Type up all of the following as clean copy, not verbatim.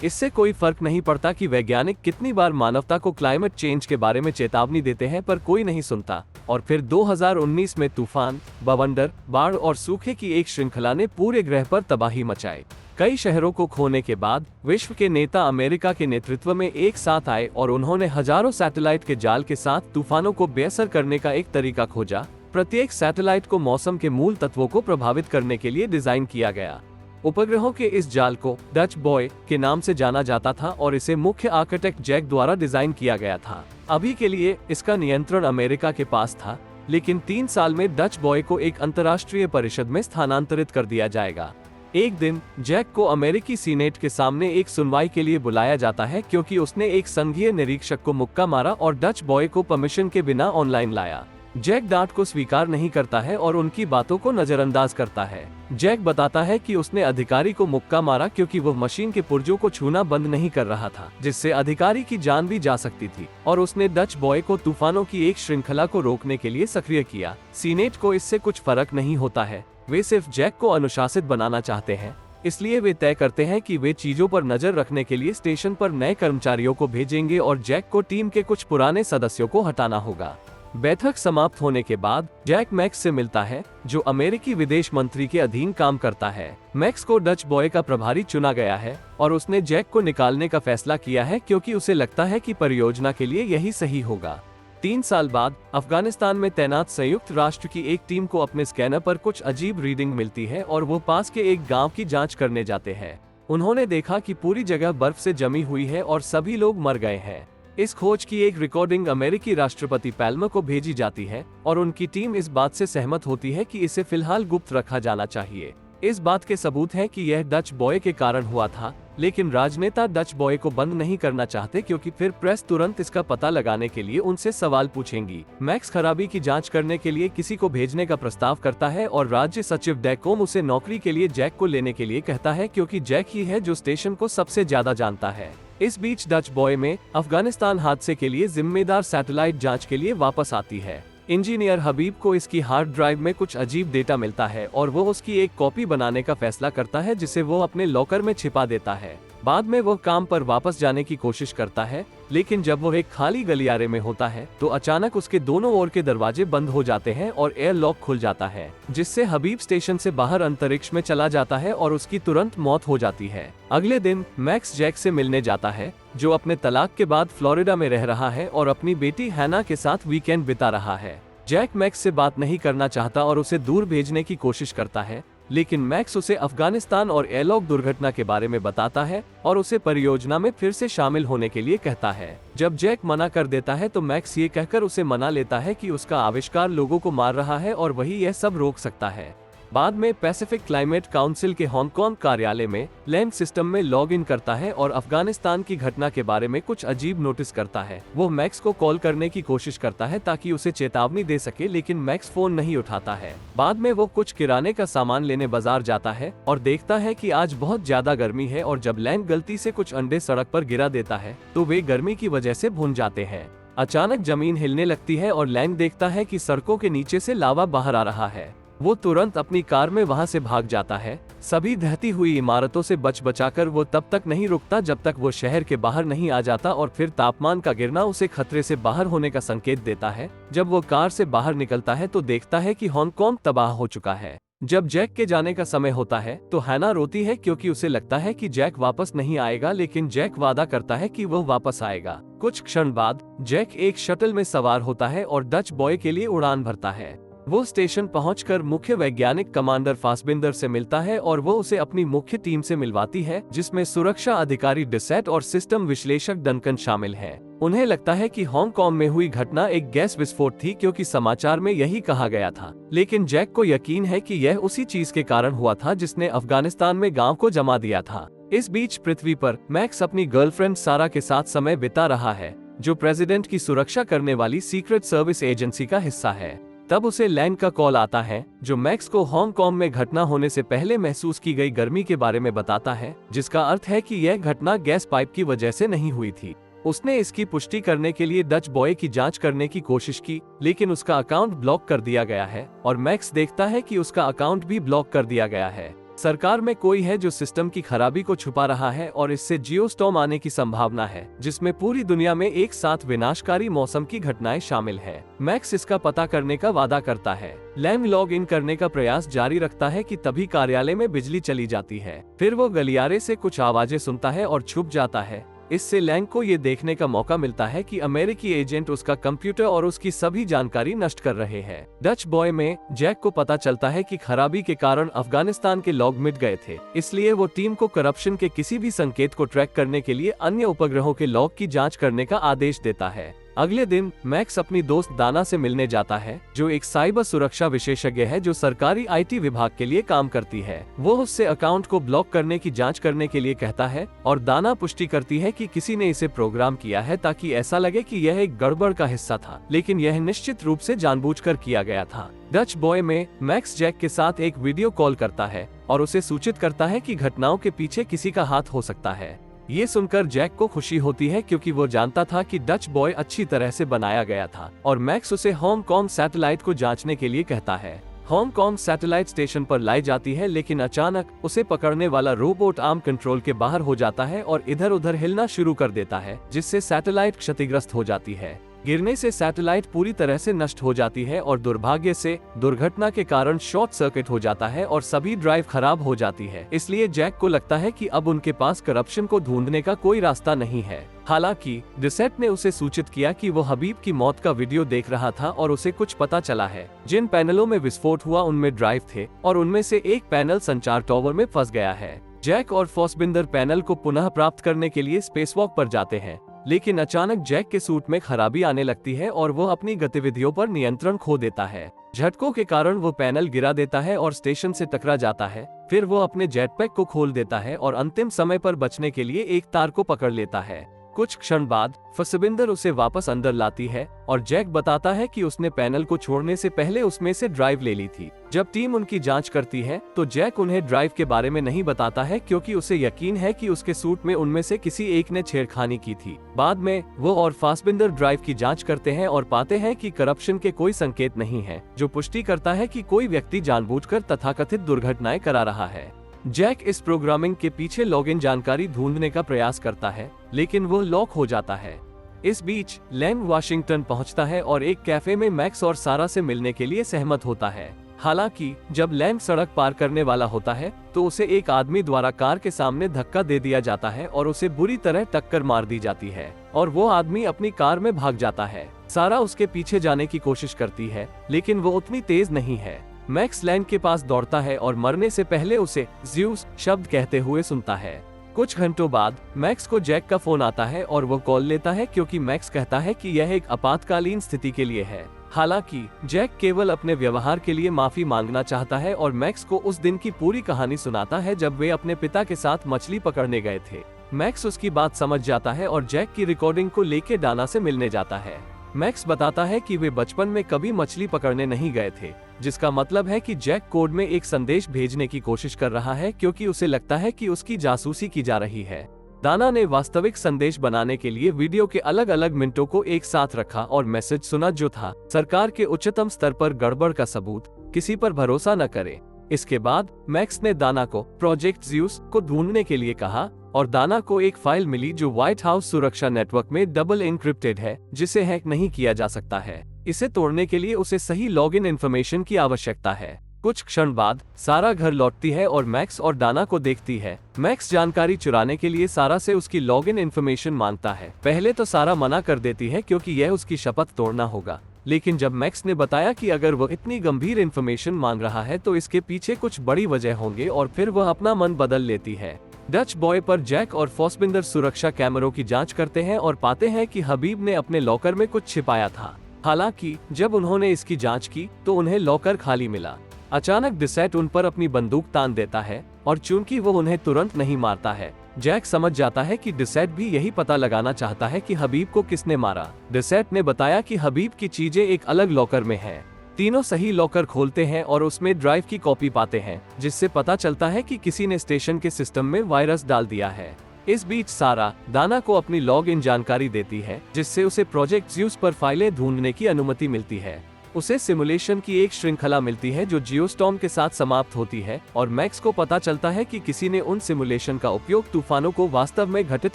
इससे कोई फर्क नहीं पड़ता कि वैज्ञानिक कितनी बार मानवता को क्लाइमेट चेंज के बारे में चेतावनी देते हैं, पर कोई नहीं सुनता। और फिर 2019 में तूफान, बवंडर, बाढ़ और सूखे की एक श्रृंखला ने पूरे ग्रह पर तबाही मचाई। कई शहरों को खोने के बाद विश्व के नेता अमेरिका के नेतृत्व में एक साथ आए और उन्होंने हजारों सैटेलाइट के जाल के साथ तूफानों को बेअसर करने का एक तरीका खोजा। प्रत्येक सैटेलाइट को मौसम के मूल तत्वों को प्रभावित करने के लिए डिजाइन किया गया। उपग्रहों के इस जाल को डच बॉय के नाम से जाना जाता था और इसे मुख्य आर्किटेक्ट जैक द्वारा डिजाइन किया गया था। अभी के लिए इसका नियंत्रण अमेरिका के पास था, लेकिन 3 साल में डच बॉय को एक अंतर्राष्ट्रीय परिषद में स्थानांतरित कर दिया जाएगा। एक दिन जैक को अमेरिकी सीनेट के सामने एक सुनवाई के लिए बुलाया जाता है, क्योंकि उसने एक संघीय निरीक्षक को मुक्का मारा और डच बॉय को परमिशन के बिना ऑनलाइन लाया। जैक डांट को स्वीकार नहीं करता है और उनकी बातों को नजरअंदाज करता है। जैक बताता है कि उसने अधिकारी को मुक्का मारा क्योंकि वह मशीन के पुर्जों को छूना बंद नहीं कर रहा था, जिससे अधिकारी की जान भी जा सकती थी, और उसने डच बॉय को तूफानों की एक श्रृंखला को रोकने के लिए सक्रिय किया। सीनेट को इससे कुछ फर्क नहीं होता है, वे सिर्फ जैक को अनुशासित बनाना चाहते हैं। इसलिए वे तय करते हैं कि वे चीजों पर नजर रखने के लिए स्टेशन पर नए कर्मचारियों को भेजेंगे और जैक को टीम के कुछ पुराने सदस्यों को हटाना होगा। बैठक समाप्त होने के बाद जैक मैक्स से मिलता है, जो अमेरिकी विदेश मंत्री के अधीन काम करता है। मैक्स को डच बॉय का प्रभारी चुना गया है और उसने जैक को निकालने का फैसला किया है, क्योंकि उसे लगता है कि परियोजना के लिए यही सही होगा। 3 साल बाद अफगानिस्तान में तैनात संयुक्त राष्ट्र की एक टीम को अपने स्कैनर पर कुछ अजीब रीडिंग मिलती है और वो पास के एक गांव की जांच करने जाते हैं। उन्होंने देखा कि पूरी जगह बर्फ से जमी हुई है और सभी लोग मर गए हैं। इस खोज की एक रिकॉर्डिंग अमेरिकी राष्ट्रपति पैल्मर को भेजी जाती है और उनकी टीम इस बात से सहमत होती है कि इसे फिलहाल गुप्त रखा जाना चाहिए। इस बात के सबूत हैं कि यह डच बॉय के कारण हुआ था, लेकिन राजनेता डच बॉय को बंद नहीं करना चाहते, क्योंकि फिर प्रेस तुरंत इसका पता लगाने के लिए उनसे सवाल पूछेंगी। मैक्स खराबी की जांच करने के लिए किसी को भेजने का प्रस्ताव करता है और राज्य सचिव डैकोम उसे नौकरी के लिए जैक को लेने के लिए कहता है, क्योंकि जैक ही है जो स्टेशन को सबसे ज्यादा जानता है। इस बीच डच बॉय में अफगानिस्तान हादसे के लिए जिम्मेदार सैटेलाइट जांच के लिए वापस आती है। इंजीनियर हबीब को इसकी हार्ड ड्राइव में कुछ अजीब डेटा मिलता है और वो उसकी एक कॉपी बनाने का फैसला करता है, जिसे वो अपने लॉकर में छिपा देता है। बाद में वो काम पर वापस जाने की कोशिश करता है, लेकिन जब वो एक खाली गलियारे में होता है तो अचानक उसके दोनों ओर के दरवाजे बंद हो जाते हैं और एयर लॉक खुल जाता है, जिससे हबीब स्टेशन से बाहर अंतरिक्ष में चला जाता है और उसकी तुरंत मौत हो जाती है। अगले दिन मैक्स जैक से मिलने जाता है, जो अपने तलाक के बाद फ्लोरिडा में रह रहा है और अपनी बेटी हैना के साथ वीकेंड बिता रहा है। जैक मैक्स से बात नहीं करना चाहता और उसे दूर भेजने की कोशिश करता है, लेकिन मैक्स उसे अफगानिस्तान और एयरलॉक दुर्घटना के बारे में बताता है और उसे परियोजना में फिर से शामिल होने के लिए कहता है। जब जैक मना कर देता है तो मैक्स ये कहकर उसे मना लेता है कि उसका आविष्कार लोगों को मार रहा है और वही यह सब रोक सकता है। बाद में पैसिफिक क्लाइमेट काउंसिल के हांगकांग कार्यालय में लैंड सिस्टम में लॉग इन करता है और अफगानिस्तान की घटना के बारे में कुछ अजीब नोटिस करता है। वो मैक्स को कॉल करने की कोशिश करता है ताकि उसे चेतावनी दे सके, लेकिन मैक्स फोन नहीं उठाता है। बाद में वो कुछ किराने का सामान लेने बाजार जाता है और देखता है कि आज बहुत ज्यादा गर्मी है, और जब लैंड गलती से कुछ अंडे सड़क पर गिरा देता है तो वे गर्मी की वजह से भुन जाते हैं। अचानक जमीन हिलने लगती है और लैंड देखता है कि सड़कों के नीचे से लावा बाहर आ रहा है। वो तुरंत अपनी कार में वहां से भाग जाता है। सभी ढहती हुई इमारतों से बचाकर वो तब तक नहीं रुकता जब तक वो शहर के बाहर नहीं आ जाता, और फिर तापमान का गिरना उसे खतरे से बाहर होने का संकेत देता है। जब वो कार से बाहर निकलता है तो देखता है कि हांगकांग तबाह हो चुका है। जब जैक के जाने का समय होता है तो हैना रोती है, क्योंकि उसे लगता है कि जैक वापस नहीं आएगा, लेकिन जैक वादा करता है कि वह वापस आएगा। कुछ क्षण बाद जैक एक शटल में सवार होता है और डच बॉय के लिए उड़ान भरता है। वो स्टेशन पहुंचकर मुख्य वैज्ञानिक कमांडर फासबिंदर से मिलता है और वो उसे अपनी मुख्य टीम से मिलवाती है, जिसमें सुरक्षा अधिकारी डिसेट और सिस्टम विश्लेषक डंकन शामिल हैं। उन्हें लगता है कि हांगकांग में हुई घटना एक गैस विस्फोट थी, क्योंकि समाचार में यही कहा गया था, लेकिन जैक को यकीन है कि यह उसी चीज के कारण हुआ था जिसने अफगानिस्तान में गांव को जमा दिया था। इस बीच पृथ्वी पर मैक्स अपनी गर्लफ्रेंड सारा के साथ समय बिता रहा है, जो प्रेसिडेंट की सुरक्षा करने वाली सीक्रेट सर्विस एजेंसी का हिस्सा है। तब उसे लैंड का कॉल आता है, जो मैक्स को हांगकांग में घटना होने से पहले महसूस की गई गर्मी के बारे में बताता है, जिसका अर्थ है कि यह घटना गैस पाइप की वजह से नहीं हुई थी। उसने इसकी पुष्टि करने के लिए डच बॉय की जांच करने की कोशिश की, लेकिन उसका अकाउंट ब्लॉक कर दिया गया है और मैक्स देखता है कि उसका अकाउंट भी ब्लॉक कर दिया गया है। सरकार में कोई है जो सिस्टम की खराबी को छुपा रहा है और इससे जियोस्टॉर्म आने की संभावना है, जिसमें पूरी दुनिया में एक साथ विनाशकारी मौसम की घटनाएं शामिल है। मैक्स इसका पता करने का वादा करता है। लैंग लॉग इन करने का प्रयास जारी रखता है कि तभी कार्यालय में बिजली चली जाती है। फिर वो गलियारे से कुछ आवाजें सुनता है और छुप जाता है। इससे लैंग को ये देखने का मौका मिलता है कि अमेरिकी एजेंट उसका कंप्यूटर और उसकी सभी जानकारी नष्ट कर रहे हैं। डच बॉय में जैक को पता चलता है कि खराबी के कारण अफगानिस्तान के लॉग मिट गए थे, इसलिए वो टीम को करप्शन के किसी भी संकेत को ट्रैक करने के लिए अन्य उपग्रहों के लॉग की जांच करने का आदेश देता है। अगले दिन मैक्स अपनी दोस्त दाना से मिलने जाता है, जो एक साइबर सुरक्षा विशेषज्ञ है जो सरकारी आईटी विभाग के लिए काम करती है। वो उससे अकाउंट को ब्लॉक करने की जांच करने के लिए कहता है और दाना पुष्टि करती है कि किसी ने इसे प्रोग्राम किया है ताकि ऐसा लगे कि यह एक गड़बड़ का हिस्सा था, लेकिन यह निश्चित रूप से जानबूझकर किया गया था। डच बॉय में मैक्स जैक के साथ एक वीडियो कॉल करता है और उसे सूचित करता है कि घटनाओं के पीछे किसी का हाथ हो सकता है। ये सुनकर जैक को खुशी होती है क्योंकि वो जानता था कि डच बॉय अच्छी तरह से बनाया गया था और मैक्स उसे हांगकांग सैटेलाइट को जांचने के लिए कहता है। हांगकांग सैटेलाइट स्टेशन पर लाई जाती है, लेकिन अचानक उसे पकड़ने वाला रोबोट आर्म कंट्रोल के बाहर हो जाता है और इधर उधर हिलना शुरू कर देता है, जिससे सैटेलाइट क्षतिग्रस्त हो जाती है। गिरने से सैटेलाइट पूरी तरह से नष्ट हो जाती है और दुर्भाग्य से दुर्घटना के कारण शॉर्ट सर्किट हो जाता है और सभी ड्राइव खराब हो जाती है। इसलिए जैक को लगता है कि अब उनके पास करप्शन को ढूंढने का कोई रास्ता नहीं है। हालांकि डिसेट ने उसे सूचित किया कि वो हबीब की मौत का वीडियो देख रहा था और उसे कुछ पता चला है। जिन पैनलों में विस्फोट हुआ उनमें ड्राइव थे और उनमें से एक पैनल संचार टावर में फंस गया है। जैक और फॉसबिंदर पैनल को पुनः प्राप्त करने के लिए स्पेसवॉक पर जाते हैं, लेकिन अचानक जैक के सूट में खराबी आने लगती है और वो अपनी गतिविधियों पर नियंत्रण खो देता है। झटकों के कारण वो पैनल गिरा देता है और स्टेशन से टकरा जाता है। फिर वो अपने जेटपैक को खोल देता है और अंतिम समय पर बचने के लिए एक तार को पकड़ लेता है। कुछ क्षण बाद फसबिंदर उसे वापस अंदर लाती है और जैक बताता है कि उसने पैनल को छोड़ने से पहले उसमें से ड्राइव ले ली थी। जब टीम उनकी जांच करती है तो जैक उन्हें ड्राइव के बारे में नहीं बताता है क्योंकि उसे यकीन है कि उसके सूट में उनमें से किसी एक ने छेड़खानी की थी। बाद में वो और फासबिंदर ड्राइव की जांच करते हैं और पाते हैं कि करप्शन के कोई संकेत नहीं है, जो पुष्टि करता है कि कोई व्यक्ति जानबूझकर तथाकथित दुर्घटनाएं करा रहा है। जैक इस प्रोग्रामिंग के पीछे लॉगिन जानकारी ढूंढने का प्रयास करता है, लेकिन वो लॉक हो जाता है। इस बीच लैंग वाशिंगटन पहुंचता है और एक कैफे में मैक्स और सारा से मिलने के लिए सहमत होता है। हालांकि जब लैंग सड़क पार करने वाला होता है तो उसे एक आदमी द्वारा कार के सामने धक्का दे दिया जाता है और उसे बुरी तरह टक्कर मार दी जाती है और वो आदमी अपनी कार में भाग जाता है। सारा उसके पीछे जाने की कोशिश करती है, लेकिन वो उतनी तेज नहीं है। मैक्स लैंग के पास दौड़ता है और मरने से पहले उसे ज़्यूस शब्द कहते हुए सुनता है। कुछ घंटों बाद मैक्स को जैक का फोन आता है और वो कॉल लेता है क्योंकि मैक्स कहता है कि यह एक आपातकालीन स्थिति के लिए है। हालांकि जैक केवल अपने व्यवहार के लिए माफी मांगना चाहता है और मैक्स को उस दिन की पूरी कहानी सुनाता है जब वे अपने पिता के साथ मछली पकड़ने गए थे। मैक्स उसकी बात समझ जाता है और जैक की रिकॉर्डिंग को लेके डाना से मिलने जाता है। मैक्स बताता है कि वे बचपन में कभी मछली पकड़ने नहीं गए थे, जिसका मतलब है कि जैक कोड में एक संदेश भेजने की कोशिश कर रहा है क्योंकि उसे लगता है कि उसकी जासूसी की जा रही है। दाना ने वास्तविक संदेश बनाने के लिए वीडियो के अलग अलग मिनटों को एक साथ रखा और मैसेज सुना जो था, सरकार के उच्चतम स्तर पर गड़बड़ का सबूत, किसी पर भरोसा न करे। इसके बाद मैक्स ने दाना को प्रोजेक्ट ज़्यूस को ढूंढने के लिए कहा और दाना को एक फाइल मिली जो व्हाइट हाउस सुरक्षा नेटवर्क में डबल एन्क्रिप्टेड है, जिसे हैक नहीं किया जा सकता है। इसे तोड़ने के लिए उसे सही लॉगिन इन्फॉर्मेशन की आवश्यकता है। कुछ क्षण बाद सारा घर लौटती है और मैक्स और दाना को देखती है। मैक्स जानकारी चुराने के लिए सारा से उसकी लॉगिन इन्फॉर्मेशन मांगता है। पहले तो सारा मना कर देती है क्योंकि यह उसकी शपथ तोड़ना होगा, लेकिन जब मैक्स ने बताया कि अगर वह इतनी गंभीर इन्फॉर्मेशन मांग रहा है तो इसके पीछे कुछ बड़ी वजह होंगे और फिर वह अपना मन बदल लेती है। डच बॉय पर जैक और फॉसबिंदर सुरक्षा कैमरों की जांच करते हैं और पाते हैं कि हबीब ने अपने लॉकर में कुछ छिपाया था। हालांकि जब उन्होंने इसकी जांच की तो उन्हें लॉकर खाली मिला। अचानक डिसेट उन पर अपनी बंदूक तान देता है और चूंकि वो उन्हें तुरंत नहीं मारता है, जैक समझ जाता है कि डिसेट भी यही पता लगाना चाहता है कि हबीब को किसने मारा। डिसेट ने बताया कि हबीब की चीजें एक अलग लॉकर में हैं। तीनों सही लॉकर खोलते हैं और उसमें ड्राइव की कॉपी पाते हैं, जिससे पता चलता है कि किसी ने स्टेशन के सिस्टम में वायरस डाल दिया है। इस बीच सारा दाना को अपनी लॉग इन जानकारी देती है, जिससे उसे प्रोजेक्ट ज़्यूस पर फाइलें ढूंढने की अनुमति मिलती है। उसे सिमुलेशन की एक श्रृंखला मिलती है जो जियोस्टॉर्म के साथ समाप्त होती है और मैक्स को पता चलता है कि किसी ने उन सिमुलेशन का उपयोग तूफानों को वास्तव में घटित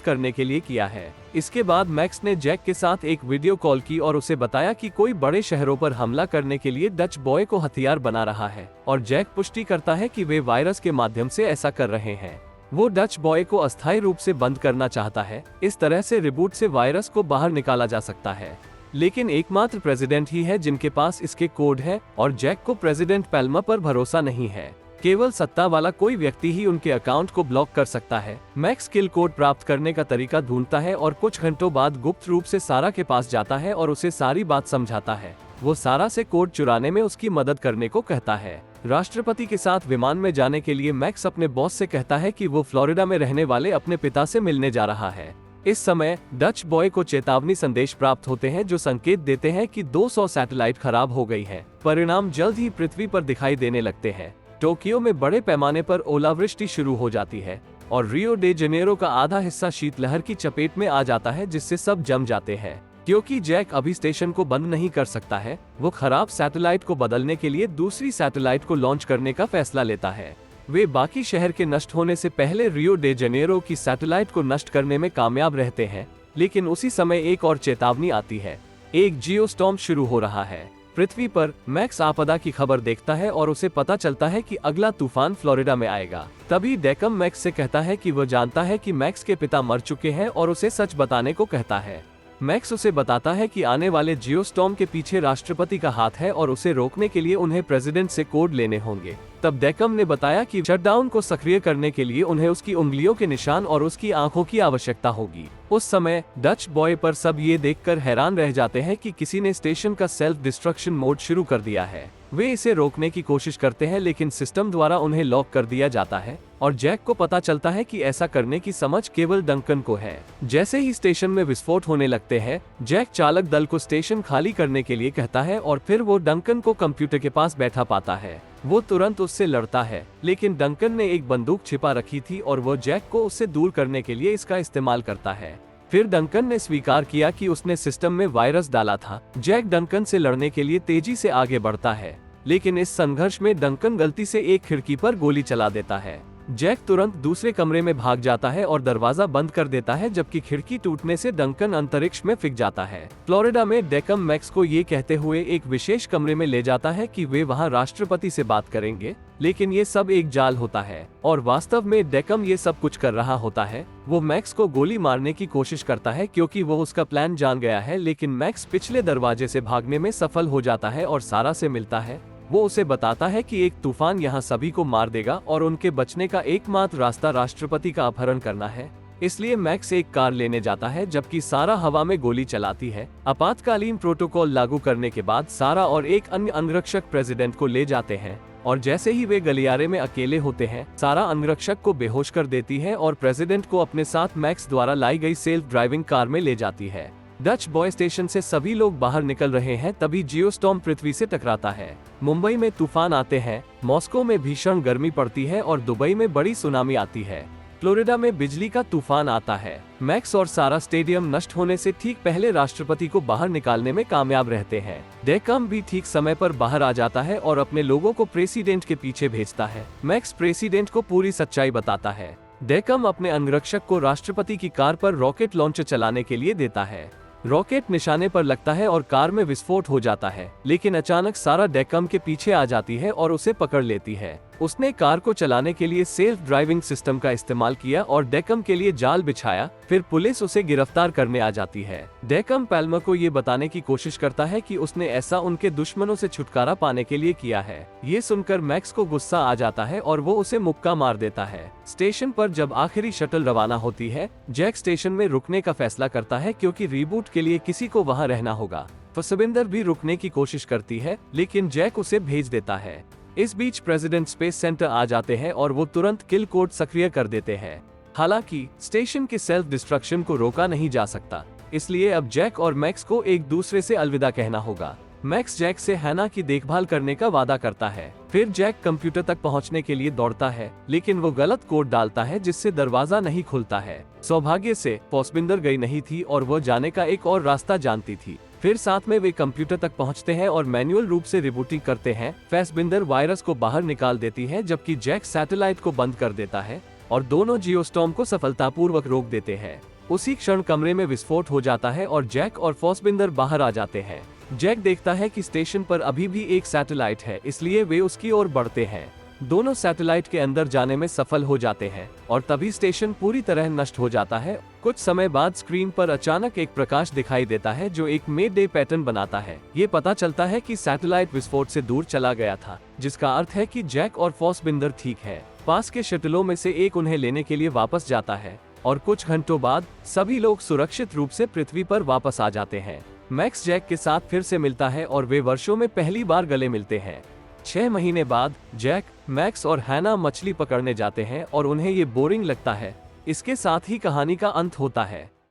करने के लिए किया है। इसके बाद मैक्स ने जैक के साथ एक वीडियो कॉल की और उसे बताया कि कोई बड़े शहरों पर हमला करने के लिए डच बॉय को हथियार बना रहा है और जैक पुष्टि करता है कि वे वायरस के माध्यम से ऐसा कर रहे हैं। वो डच बॉय को अस्थायी रूप से बंद करना चाहता है। इस तरह से रिबूट से वायरस को बाहर निकाला जा सकता है, लेकिन एकमात्र प्रेसिडेंट ही है जिनके पास इसके कोड है और जैक को प्रेसिडेंट पैल्मर पर भरोसा नहीं है। केवल सत्ता वाला कोई व्यक्ति ही उनके अकाउंट को ब्लॉक कर सकता है। मैक्स किल कोड प्राप्त करने का तरीका ढूंढता है और कुछ घंटों बाद गुप्त रूप से सारा के पास जाता है और उसे सारी बात समझाता है। वो सारा से कोड चुराने में उसकी मदद करने को कहता है। राष्ट्रपति के साथ विमान में जाने के लिए मैक्स अपने बॉस से कहता है कि वो फ्लोरिडा में रहने वाले अपने पिता से मिलने जा रहा है। इस समय डच बॉय को चेतावनी संदेश प्राप्त होते हैं जो संकेत देते हैं कि 200 सैटेलाइट खराब हो गई है। परिणाम जल्द ही पृथ्वी पर दिखाई देने लगते हैं। टोक्यो में बड़े पैमाने पर ओलावृष्टि शुरू हो जाती है और रियो डे जनेरो का आधा हिस्सा शीतलहर की चपेट में आ जाता है, जिससे सब जम जाते हैं। क्योंकि जैक अभी स्टेशन को बंद नहीं कर सकता है, वो खराब सैटेलाइट को बदलने के लिए दूसरी सैटेलाइट को लॉन्च करने का फैसला लेता है। वे बाकी शहर के नष्ट होने से पहले रियो डे जनेरो की सैटेलाइट को नष्ट करने में कामयाब रहते हैं, लेकिन उसी समय एक और चेतावनी आती है। एक जियोस्टॉर्म शुरू हो रहा है। पृथ्वी पर मैक्स आपदा की खबर देखता है और उसे पता चलता है कि अगला तूफान फ्लोरिडा में आएगा। तभी डेकम मैक्स से कहता है कि वह जानता है कि मैक्स के पिता मर चुके हैं और उसे सच बताने को कहता है। मैक्स उसे बताता है कि आने वाले जियोस्टॉर्म के पीछे राष्ट्रपति का हाथ है और उसे रोकने के लिए उन्हें प्रेसिडेंट से कोड लेने होंगे। तब डेकम ने बताया कि शटडाउन को सक्रिय करने के लिए उन्हें उसकी उंगलियों के निशान और उसकी आंखों की आवश्यकता होगी। उस समय डच बॉय पर सब ये देखकर हैरान रह जाते हैं कि किसी ने स्टेशन का सेल्फ डिस्ट्रक्शन मोड शुरू कर दिया है। वे इसे रोकने की कोशिश करते हैं, लेकिन सिस्टम द्वारा उन्हें लॉक कर दिया जाता है और जैक को पता चलता है कि ऐसा करने की समझ केवल डंकन को है। जैसे ही स्टेशन में विस्फोट होने लगते हैं, जैक चालक दल को स्टेशन खाली करने के लिए कहता है और फिर वो डंकन को कंप्यूटर के पास बैठा पाता है। वो तुरंत उससे लड़ता है, लेकिन डंकन ने एक बंदूक छिपा रखी थी और वो जैक को उससे दूर करने के लिए इसका इस्तेमाल करता है। फिर डंकन ने स्वीकार किया कि उसने सिस्टम में वायरस डाला था। जैक डंकन से लड़ने के लिए तेजी से आगे बढ़ता है, लेकिन इस संघर्ष में डंकन गलती से एक खिड़की पर गोली चला देता है। जैक तुरंत दूसरे कमरे में भाग जाता है और दरवाजा बंद कर देता है, जबकि खिड़की टूटने से डंकन अंतरिक्ष में फिक जाता है। फ्लोरिडा में डेकम मैक्स को ये कहते हुए एक विशेष कमरे में ले जाता है कि वे वहां राष्ट्रपति से बात करेंगे, लेकिन ये सब एक जाल होता है और वास्तव में डेकम ये सब कुछ कर रहा होता है। वो मैक्स को गोली मारने की कोशिश करता है क्योंकि वो उसका प्लान जान गया है, लेकिन मैक्स पिछले दरवाजे से भागने में सफल हो जाता है और सारा से मिलता है। वो उसे बताता है कि एक तूफान यहाँ सभी को मार देगा और उनके बचने का एकमात्र रास्ता राष्ट्रपति का अपहरण करना है। इसलिए मैक्स एक कार लेने जाता है, जबकि सारा हवा में गोली चलाती है। आपातकालीन प्रोटोकॉल लागू करने के बाद सारा और एक अन्य अंगरक्षक प्रेसिडेंट को ले जाते हैं और जैसे ही वे गलियारे में अकेले होते हैं, सारा अंगरक्षक को बेहोश कर देती है और प्रेसिडेंट को अपने साथ मैक्स द्वारा लाई गई सेल्फ ड्राइविंग कार में ले जाती है। डच बॉय स्टेशन से सभी लोग बाहर निकल रहे हैं, तभी जियोस्टॉर्म पृथ्वी से टकराता है। मुंबई में तूफान आते हैं, मॉस्को में भीषण गर्मी पड़ती है और दुबई में बड़ी सुनामी आती है। फ्लोरिडा में बिजली का तूफान आता है। मैक्स और सारा स्टेडियम नष्ट होने से ठीक पहले राष्ट्रपति को बाहर निकालने में कामयाब रहते हैं। डेकम भी ठीक समय पर बाहर आ जाता है और अपने लोगों को प्रेसिडेंट के पीछे भेजता है। मैक्स प्रेसिडेंट को पूरी सच्चाई बताता है। डेकम अपने अंगरक्षक को राष्ट्रपति की कार पर रॉकेट लॉन्चर चलाने के लिए देता है। रॉकेट निशाने पर लगता है और कार में विस्फोट हो जाता है, लेकिन अचानक सारा डेकम के पीछे आ जाती है और उसे पकड़ लेती है। उसने कार को चलाने के लिए सेल्फ ड्राइविंग सिस्टम का इस्तेमाल किया और डेकम के लिए जाल बिछाया। फिर पुलिस उसे गिरफ्तार करने आ जाती है। डेकम पैल्मर को ये बताने की कोशिश करता है कि उसने ऐसा उनके दुश्मनों से छुटकारा पाने के लिए किया है। ये सुनकर मैक्स को गुस्सा आ जाता है और वो उसे मुक्का मार देता है। स्टेशन पर जब आखिरी शटल रवाना होती है, जैक स्टेशन में रुकने का फैसला करता है क्योंकि रीबूट के लिए किसी को वहाँ रहना होगा। फसबिंदर भी रुकने की कोशिश करती है, लेकिन जैक उसे भेज देता है। इस बीच प्रेसिडेंट स्पेस सेंटर आ जाते हैं और वो तुरंत किल कोड सक्रिय कर देते हैं। हालांकि स्टेशन के सेल्फ डिस्ट्रक्शन को रोका नहीं जा सकता, इसलिए अब जैक और मैक्स को एक दूसरे से अलविदा कहना होगा। मैक्स जैक से हैना की देखभाल करने का वादा करता है। फिर जैक कंप्यूटर तक पहुंचने के लिए दौड़ता है, लेकिन वो गलत कोड डालता है जिससे दरवाजा नहीं खुलता है। सौभाग्य से फॉसबिंदर गई नहीं थी और वो जाने का एक और रास्ता जानती थी। फिर साथ में वे कंप्यूटर तक पहुंचते हैं और मैन्युअल रूप से रिबूटिंग करते हैं। फैसबिंदर वायरस को बाहर निकाल देती है, जबकि जैक सैटेलाइट को बंद कर देता है और दोनों जियोस्टॉर्म को सफलतापूर्वक रोक देते हैं। उसी क्षण कमरे में विस्फोट हो जाता है और जैक और फॉसबिंदर बाहर आ जाते हैं। जैक देखता है कि स्टेशन पर अभी भी एक सैटेलाइट है, इसलिए वे उसकी ओर बढ़ते हैं। दोनों सैटेलाइट के अंदर जाने में सफल हो जाते हैं और तभी स्टेशन पूरी तरह नष्ट हो जाता है। कुछ समय बाद स्क्रीन पर अचानक एक प्रकाश दिखाई देता है जो एक मे-डे पैटर्न बनाता है। ये पता चलता है कि सैटेलाइट विस्फोट से दूर चला गया था, जिसका अर्थ है कि जैक और फॉसबिंदर ठीक है। पास के शटलों में से एक उन्हें लेने के लिए वापस जाता है और कुछ घंटों बाद सभी लोग सुरक्षित रूप से पृथ्वी पर वापस आ जाते हैं। मैक्स जैक के साथ फिर से मिलता है और वे वर्षों में पहली बार गले मिलते हैं। 6 महीने बाद जैक, मैक्स और हैना मछली पकड़ने जाते हैं और उन्हें ये बोरिंग लगता है। इसके साथ ही कहानी का अंत होता है।